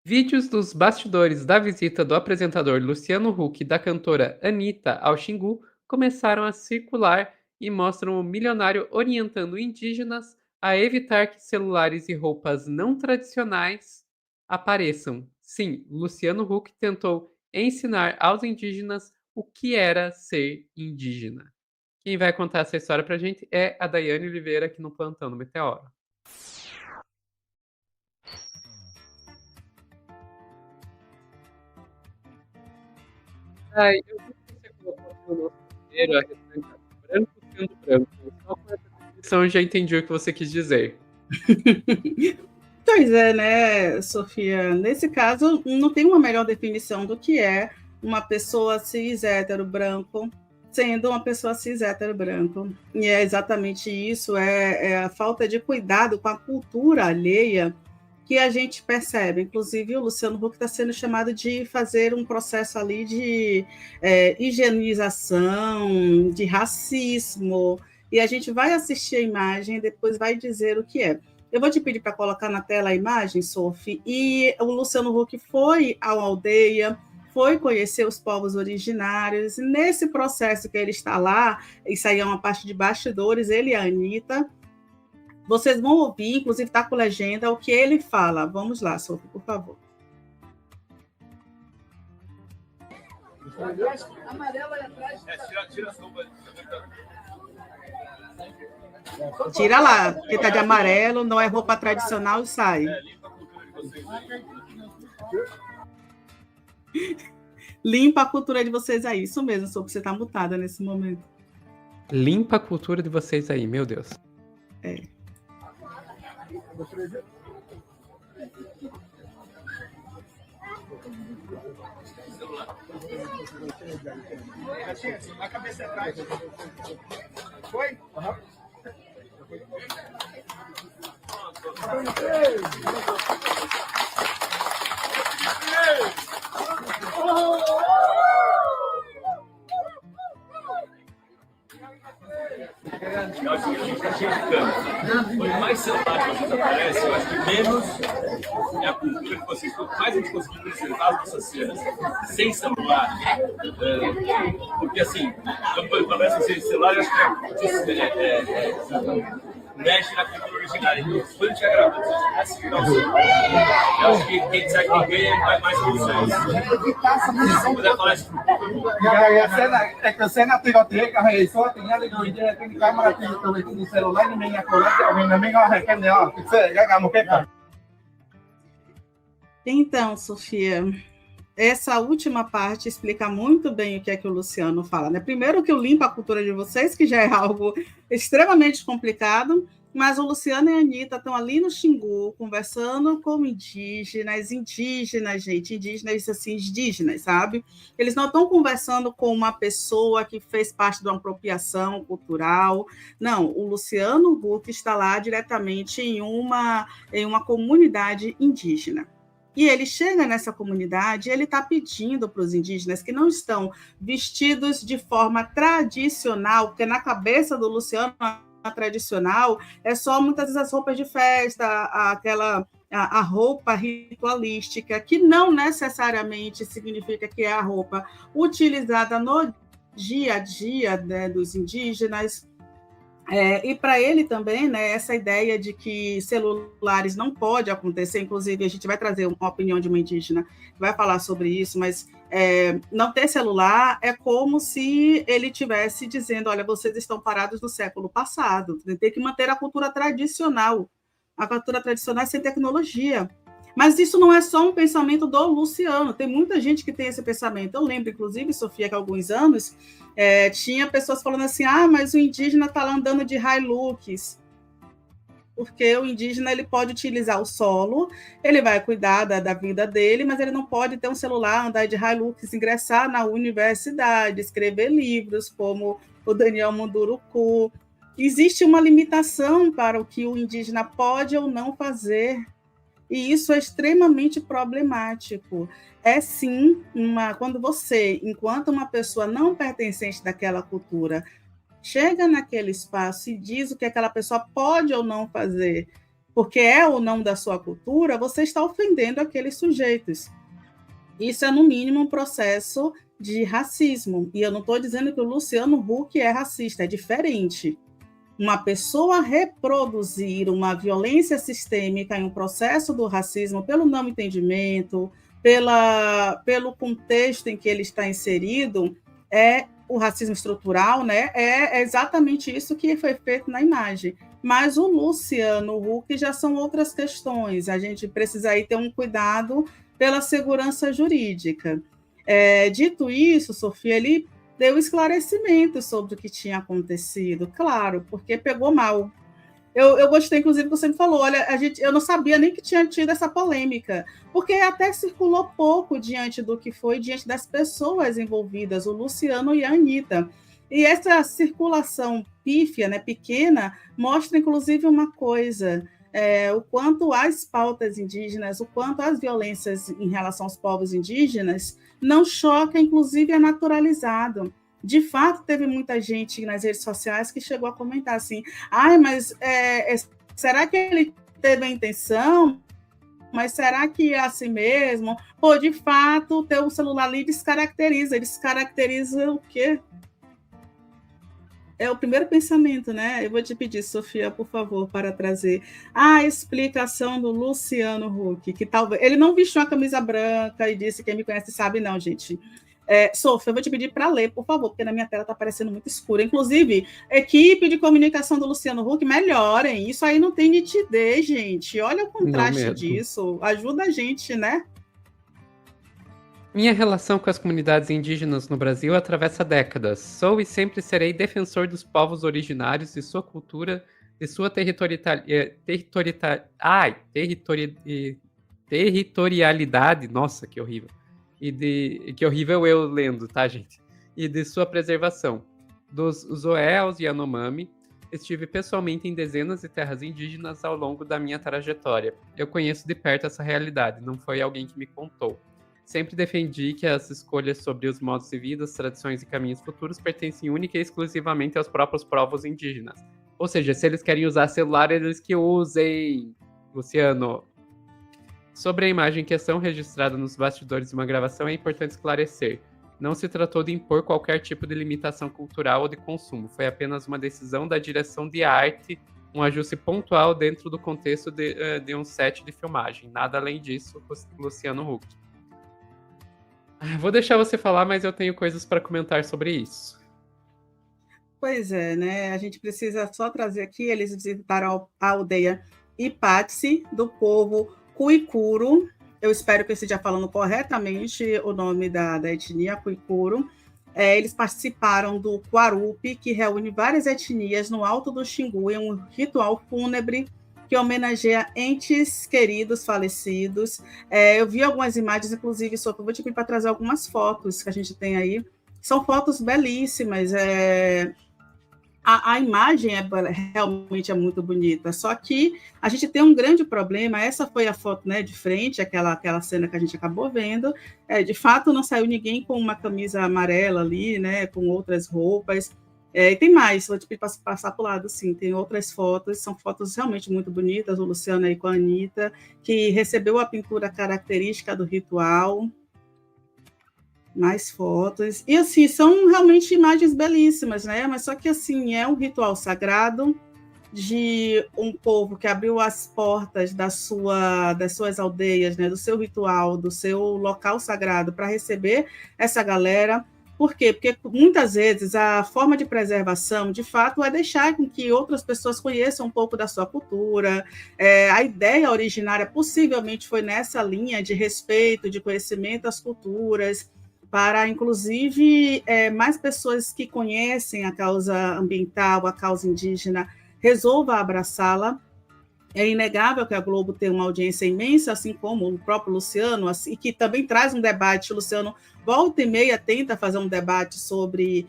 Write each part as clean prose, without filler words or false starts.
Vídeos dos bastidores da visita do apresentador Luciano Huck e da cantora Anitta ao Xingu começaram a circular e mostram o milionário orientando indígenas a evitar que celulares e roupas não tradicionais apareçam. Sim, Luciano Huck tentou ensinar aos indígenas o que era ser indígena. Quem vai contar essa história pra gente é a Daiane Oliveira aqui no Plantão do Meteoro. Ai, eu vi que você colocou aqui no nosso roteiro a retranca branco sendo branco. Só com essa descrição eu já entendi o que você quis dizer. Pois é, né, Sofia? Nesse caso, não tem uma melhor definição do que é uma pessoa cis hétero branco sendo uma pessoa cis hétero branco. E é exatamente isso, é a falta de cuidado com a cultura alheia que a gente percebe. Inclusive, o Luciano Huck está sendo chamado de fazer um processo ali de higienização, de racismo, e a gente vai assistir a imagem e depois vai dizer o que é. Eu vou te pedir para colocar na tela a imagem, Sophie, e o Luciano Huck foi à aldeia, foi conhecer os povos originários, e nesse processo que ele está lá, isso aí é uma parte de bastidores, ele e a Anitta, vocês vão ouvir, inclusive está com legenda, o que ele fala. Vamos lá, Sophie, por favor. Tira lá, porque está de amarelo, não é roupa tradicional e sai. Limpa a cultura de vocês aí. Isso mesmo, Sophie, você está mutada nesse momento. Limpa a cultura de vocês aí, meu Deus. É. A cabeça atrás. Foi? Aham. Eu acho que a gente está cheio de câmeras. Quanto mais celular que vocês aparecem, eu acho que menos é a cultura que vocês. Quanto mais a gente conseguir preservar as nossas cenas sem celular. Porque assim, quando aparece assim, celular, eu acho que mexe na cultura originária. Então, quando a gente é gravando, se a gente tivesse que dar o celular, eu acho que quem disser que ganha vai mais soluções. Se você puder falar isso. A cena tiroteca, realizó, tenía de que tem cámara do celular e nem a colete, alguém não me arrepende, ó, hagamos que Então, Sofia, essa última parte explica muito bem o que é que o Luciano fala, né? Primeiro que o limpa a cultura de vocês, que já é algo extremamente complicado, mas o Luciano e a Anitta estão ali no Xingu, conversando com indígenas, gente, indígenas, assim, indígenas, sabe? Eles não estão conversando com uma pessoa que fez parte de uma apropriação cultural, não, o Luciano Huck está lá diretamente em uma comunidade indígena. E ele chega nessa comunidade e ele está pedindo para os indígenas que não estão vestidos de forma tradicional, porque na cabeça do Luciano, a tradicional é só muitas vezes as roupas de festa, a roupa ritualística, que não necessariamente significa que é a roupa utilizada no dia a dia, né, dos indígenas. E para ele também, né, essa ideia de que celulares não pode acontecer, inclusive a gente vai trazer uma opinião de uma indígena, vai falar sobre isso, mas não ter celular é como se ele estivesse dizendo, olha, vocês estão parados no século passado, tem que manter a cultura tradicional sem tecnologia. Mas isso não é só um pensamento do Luciano, tem muita gente que tem esse pensamento. Eu lembro, inclusive, Sofia, que há alguns anos tinha pessoas falando assim, mas o indígena está lá andando de Hilux, porque o indígena ele pode utilizar o solo, ele vai cuidar da vida dele, mas ele não pode ter um celular, andar de Hilux, ingressar na universidade, escrever livros, como o Daniel Munduruku. Existe uma limitação para o que o indígena pode ou não fazer, e isso é extremamente problemático. É sim quando você, enquanto uma pessoa não pertencente daquela cultura, chega naquele espaço e diz o que aquela pessoa pode ou não fazer, porque é ou não da sua cultura, você está ofendendo aqueles sujeitos. Isso é, no mínimo, um processo de racismo. E eu não estou dizendo que o Luciano Huck é racista, é diferente. Uma pessoa reproduzir uma violência sistêmica em um processo do racismo pelo não entendimento, pelo contexto em que ele está inserido, é o racismo estrutural, né? É exatamente isso que foi feito na imagem. Mas o Luciano Huck já são outras questões. A gente precisa aí ter um cuidado pela segurança jurídica. Dito isso, Sofia, ele deu esclarecimento sobre o que tinha acontecido, claro, porque pegou mal. Eu gostei, inclusive, que você me falou, olha, eu não sabia nem que tinha tido essa polêmica, porque até circulou pouco diante do que foi, diante das pessoas envolvidas, o Luciano e a Anitta. E essa circulação pífia, né, pequena, mostra, inclusive, uma coisa, o quanto as pautas indígenas, o quanto as violências em relação aos povos indígenas não choca, inclusive, é naturalizado. De fato, teve muita gente nas redes sociais que chegou a comentar assim, mas será que ele teve a intenção? Mas será que é assim mesmo? Pô, de fato, ter um celular ali descaracteriza. Descaracteriza o quê? É o primeiro pensamento, né? Eu vou te pedir, Sofia, por favor, para trazer a explicação do Luciano Huck, que talvez ele não vestiu uma camisa branca e disse, quem me conhece sabe, não, gente. Sofia, eu vou te pedir para ler, por favor, porque na minha tela está parecendo muito escura. Inclusive, equipe de comunicação do Luciano Huck, melhorem. Isso aí não tem nitidez, gente. Olha o contraste disso. Ajuda a gente, né? Minha relação com as comunidades indígenas no Brasil atravessa décadas. Sou e sempre serei defensor dos povos originários, de sua cultura, de sua territorialidade. Nossa, que horrível. Que horrível eu lendo, tá, gente? E de sua preservação. Dos Zoéus e Yanomami, estive pessoalmente em dezenas de terras indígenas ao longo da minha trajetória. Eu conheço de perto essa realidade, não foi alguém que me contou. Sempre defendi que as escolhas sobre os modos de vida, as tradições e caminhos futuros pertencem única e exclusivamente aos próprios povos indígenas. Ou seja, se eles querem usar celular, eles que usem. Luciano. Sobre a imagem em questão registrada nos bastidores de uma gravação, é importante esclarecer. Não se tratou de impor qualquer tipo de limitação cultural ou de consumo. Foi apenas uma decisão da direção de arte, um ajuste pontual dentro do contexto de um set de filmagem. Nada além disso, Luciano Huck. Vou deixar você falar, mas eu tenho coisas para comentar sobre isso. Pois é, né? A gente precisa só trazer aqui, eles visitaram a aldeia Ipatsi, do povo Cuicuro. Eu espero que eu esteja falando corretamente o nome da etnia Cuicuro. Eles participaram do Quarupi, que reúne várias etnias no Alto do Xingu, em um ritual fúnebre que homenageia entes queridos falecidos. Eu vi algumas imagens, inclusive, eu vou te pedir para trazer algumas fotos que a gente tem aí. São fotos belíssimas. A imagem realmente é muito bonita, só que a gente tem um grande problema. Essa foi a foto, né, de frente, aquela cena que a gente acabou vendo. De fato, não saiu ninguém com uma camisa amarela ali, né, com outras roupas. E tem mais, vou te pedir para passar para o lado, sim, tem outras fotos, são fotos realmente muito bonitas, o Luciano aí com a Anitta, que recebeu a pintura característica do ritual. Mais fotos. E, assim, são realmente imagens belíssimas, né? Mas só que, assim, é um ritual sagrado de um povo que abriu as portas das suas aldeias, né? Do seu ritual, do seu local sagrado para receber essa galera. Por quê? Porque, muitas vezes, a forma de preservação, de fato, é deixar com que outras pessoas conheçam um pouco da sua cultura. A ideia originária, possivelmente, foi nessa linha de respeito, de conhecimento às culturas, para, inclusive, mais pessoas que conhecem a causa ambiental, a causa indígena, resolva abraçá-la. É inegável que a Globo tem uma audiência imensa, assim como o próprio Luciano, assim, que também traz um debate. O Luciano, volta e meia, tenta fazer um debate sobre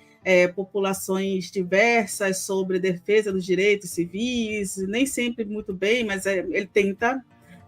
populações diversas, sobre defesa dos direitos civis, nem sempre muito bem, mas ele tenta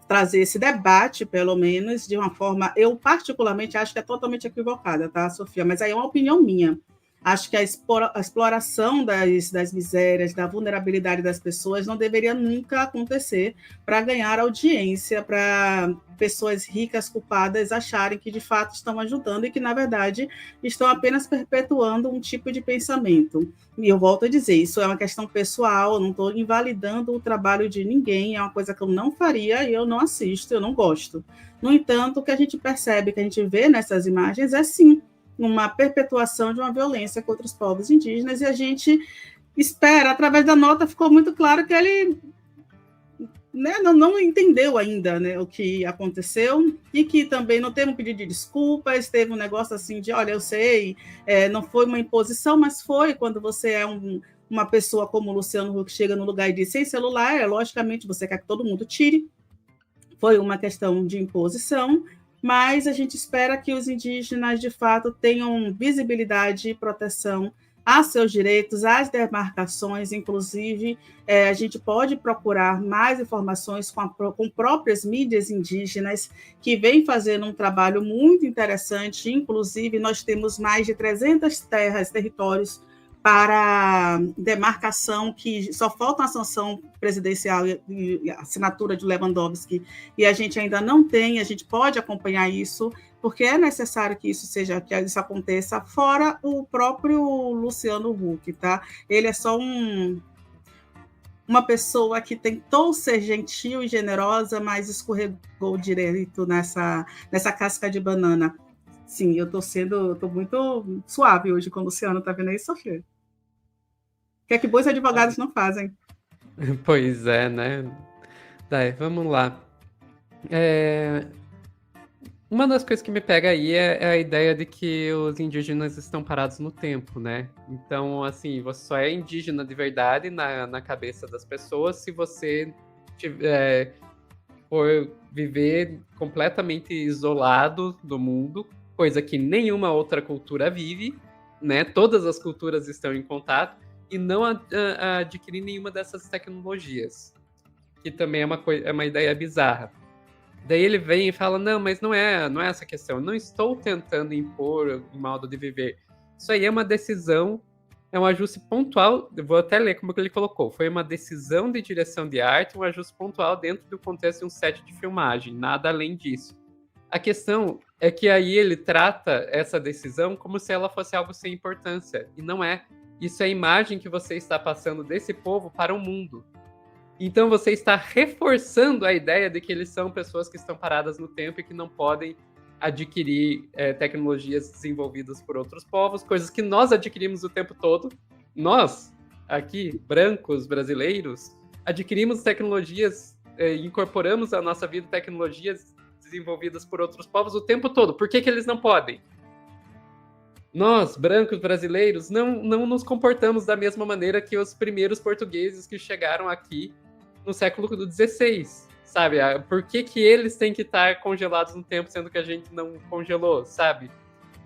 trazer esse debate, pelo menos, de uma forma, eu particularmente acho que é totalmente equivocada, tá, Sofia? Mas aí é uma opinião minha. Acho que a exploração das misérias, da vulnerabilidade das pessoas não deveria nunca acontecer para ganhar audiência, para pessoas ricas, culpadas, acharem que de fato estão ajudando e que, na verdade, estão apenas perpetuando um tipo de pensamento. E eu volto a dizer, isso é uma questão pessoal, eu não estou invalidando o trabalho de ninguém, é uma coisa que eu não faria e eu não assisto, eu não gosto. No entanto, o que a gente percebe, que a gente vê nessas imagens é, sim, uma perpetuação de uma violência contra os povos indígenas, e a gente espera, através da nota ficou muito claro que ele, né, não entendeu ainda, né, o que aconteceu, e que também não teve um pedido de desculpas, teve um negócio assim de, olha, eu sei, não foi uma imposição, mas foi quando você é uma pessoa como o Luciano Huck chega no lugar e diz, sem celular, logicamente você quer que todo mundo tire, foi uma questão de imposição, mas a gente espera que os indígenas, de fato, tenham visibilidade e proteção a seus direitos, às demarcações, inclusive, a gente pode procurar mais informações com próprias mídias indígenas, que vêm fazendo um trabalho muito interessante, inclusive nós temos mais de 300 territórios para demarcação, que só falta a sanção presidencial e a assinatura de Lewandowski, e a gente ainda não tem, a gente pode acompanhar isso, porque é necessário que isso aconteça, fora o próprio Luciano Huck, tá? Ele é só uma pessoa que tentou ser gentil e generosa, mas escorregou direito nessa casca de banana. Sim, eu tô muito suave hoje com o Luciano, tá vendo aí, Sofia? O que é que bons advogados não fazem? Pois é, né? Daí, vamos lá. Uma das coisas que me pega aí é a ideia de que os indígenas estão parados no tempo, né? Então, assim, você só é indígena de verdade na cabeça das pessoas se você for viver completamente isolado do mundo, coisa que nenhuma outra cultura vive, né? Todas as culturas estão em contato, e não adquirir nenhuma dessas tecnologias, que também é uma ideia bizarra. Daí ele vem e fala, não, mas não é essa questão, eu não estou tentando impor um modo de viver. Isso aí é uma decisão, é um ajuste pontual, eu vou até ler como que ele colocou, foi uma decisão de direção de arte, um ajuste pontual dentro do contexto de um set de filmagem, nada além disso. A questão é que aí ele trata essa decisão como se ela fosse algo sem importância, e não é. Isso é a imagem que você está passando desse povo para o mundo. Então você está reforçando a ideia de que eles são pessoas que estão paradas no tempo e que não podem adquirir tecnologias desenvolvidas por outros povos, coisas que nós adquirimos o tempo todo. Nós, aqui, brancos, brasileiros, adquirimos tecnologias, incorporamos à nossa vida tecnologias desenvolvidas por outros povos o tempo todo. Por que eles não podem? Nós, brancos brasileiros, não nos comportamos da mesma maneira que os primeiros portugueses que chegaram aqui no século XVI, sabe? Por que eles têm que estar congelados no tempo, sendo que a gente não congelou, sabe?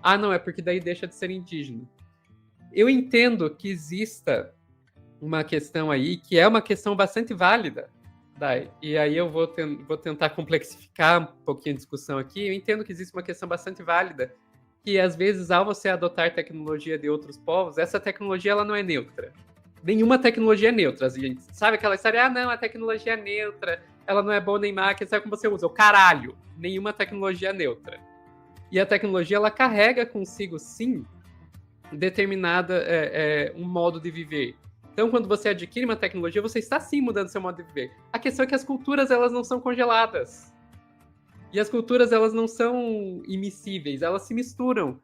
Ah, não, é porque daí deixa de ser indígena. Eu entendo que exista uma questão aí, que é uma questão bastante válida, Dai, e aí eu vou tentar complexificar um pouquinho a discussão aqui. Eu entendo que existe uma questão bastante válida, que às vezes, ao você adotar tecnologia de outros povos, essa tecnologia ela não é neutra. Nenhuma tecnologia é neutra. A gente sabe aquela história, não, a tecnologia é neutra, ela não é boa nem má, que sabe como você usa? O caralho! Nenhuma tecnologia é neutra. E a tecnologia, ela carrega consigo, sim, determinada um modo de viver. Então, quando você adquire uma tecnologia, você está, sim, mudando seu modo de viver. A questão é que as culturas, elas não são congeladas. E as culturas, elas não são immiscíveis, elas se misturam.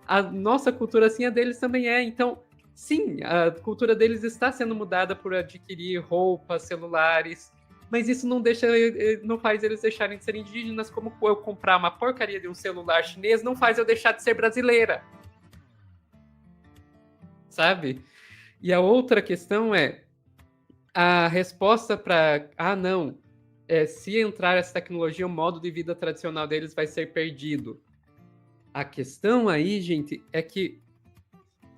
A nossa cultura, assim, a deles também é. Então, sim, a cultura deles está sendo mudada por adquirir roupas, celulares, mas isso não faz eles deixarem de ser indígenas, como eu comprar uma porcaria de um celular chinês não faz eu deixar de ser brasileira. Sabe? E a outra questão é a resposta para, não, se entrar essa tecnologia, o modo de vida tradicional deles vai ser perdido. A questão aí, gente, é que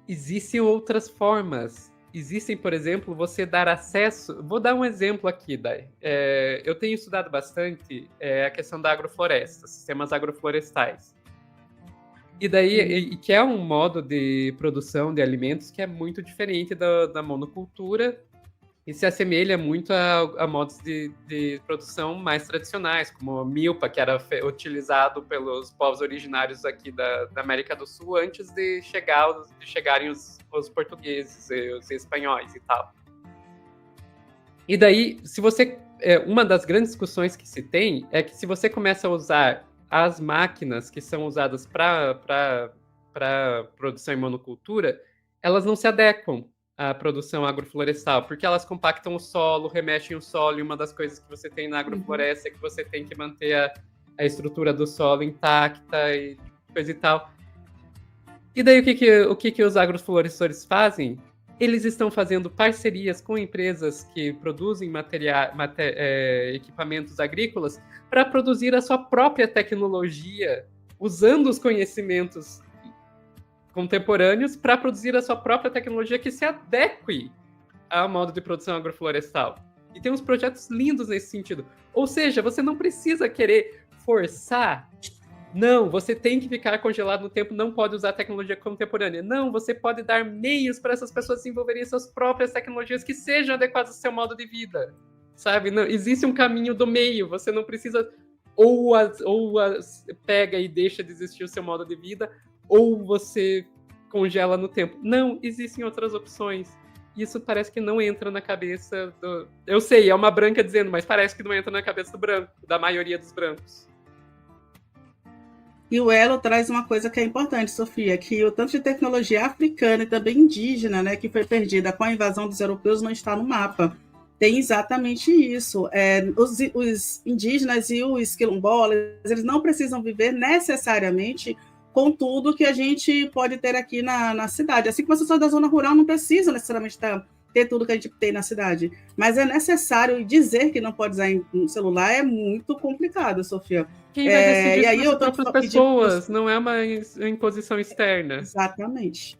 existem outras formas. Existem, por exemplo, você dar acesso... Vou dar um exemplo aqui, Dai. Eu tenho estudado bastante a questão da agrofloresta, sistemas agroflorestais. E daí, que é um modo de produção de alimentos que é muito diferente da monocultura e se assemelha muito a modos de produção mais tradicionais, como a milpa, que era utilizado pelos povos originários aqui da América do Sul antes de chegarem os portugueses, os espanhóis e tal. E daí, uma das grandes discussões que se tem é que se você começa a usar as máquinas que são usadas para produção em monocultura, elas não se adequam à produção agroflorestal, porque elas compactam o solo, remexem o solo, e uma das coisas que você tem na agrofloresta é que você tem que manter a estrutura do solo intacta e coisa e tal. E daí o que os agroflorestores fazem? Eles estão fazendo parcerias com empresas que produzem equipamentos agrícolas para produzir a sua própria tecnologia, usando os conhecimentos contemporâneos para produzir a sua própria tecnologia que se adeque ao modo de produção agroflorestal. E tem uns projetos lindos nesse sentido. Ou seja, você não precisa querer forçar. Não, você tem que ficar congelado no tempo, não pode usar tecnologia contemporânea. Não, você pode dar meios para essas pessoas desenvolverem suas próprias tecnologias que sejam adequadas ao seu modo de vida. Sabe? Não, existe um caminho do meio, você não precisa ou pega e deixa de existir o seu modo de vida, ou você congela no tempo. Não, existem outras opções. Isso parece que não entra na cabeça do... Eu sei, é uma branca dizendo, mas parece que não entra na cabeça do branco, da maioria dos brancos. E o Elo traz uma coisa que é importante, Sofia, que o tanto de tecnologia africana e também indígena, né, que foi perdida com a invasão dos europeus, não está no mapa. Tem exatamente isso. Os indígenas e os quilombolas, eles não precisam viver necessariamente com tudo que a gente pode ter aqui na cidade. Assim como as pessoas da zona rural não precisam necessariamente ter tudo que a gente tem na cidade. Mas é necessário dizer que não pode usar um celular é muito complicado, Sofia. Quem vai decidir são as próprias pessoas, não é uma imposição externa. Exatamente.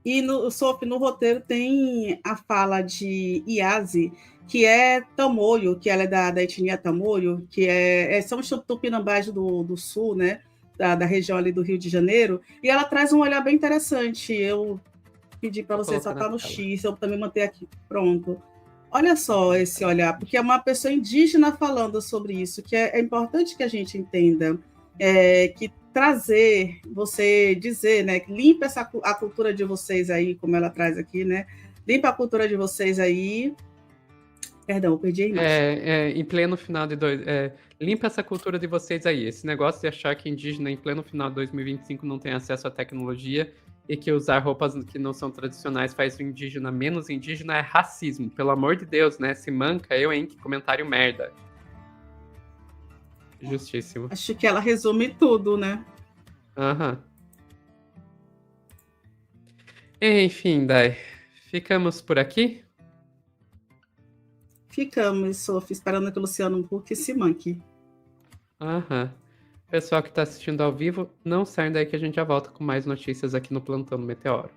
E, Sofia, no roteiro tem a fala de Iase, que é Tamoio, que ela é da etnia Tamoio, que são os tupinambás do sul, né? Da região ali do Rio de Janeiro, e ela traz um olhar bem interessante. Eu pedi para você saltar no X, eu também manter aqui. Pronto. Olha só esse olhar, porque é uma pessoa indígena falando sobre isso, que é importante que a gente entenda, que trazer, você dizer, né, que limpa a cultura de vocês aí, como ela traz aqui, né? Limpa a cultura de vocês aí. Perdão, eu perdi a imagem. Em pleno final de limpa essa cultura de vocês aí. Esse negócio de achar que indígena em pleno final de 2025 não tem acesso à tecnologia e que usar roupas que não são tradicionais faz o indígena menos indígena é racismo. Pelo amor de Deus, né? Se manca eu, hein? Que comentário merda. Justíssimo. Acho que ela resume tudo, né? Aham. Enfim, Dai. Ficamos por aqui? Ficamos, Sophie, esperando que o Luciano Huck se manque. Aham. Pessoal que está assistindo ao vivo, não saem daí que a gente já volta com mais notícias aqui no Plantão do Meteoro.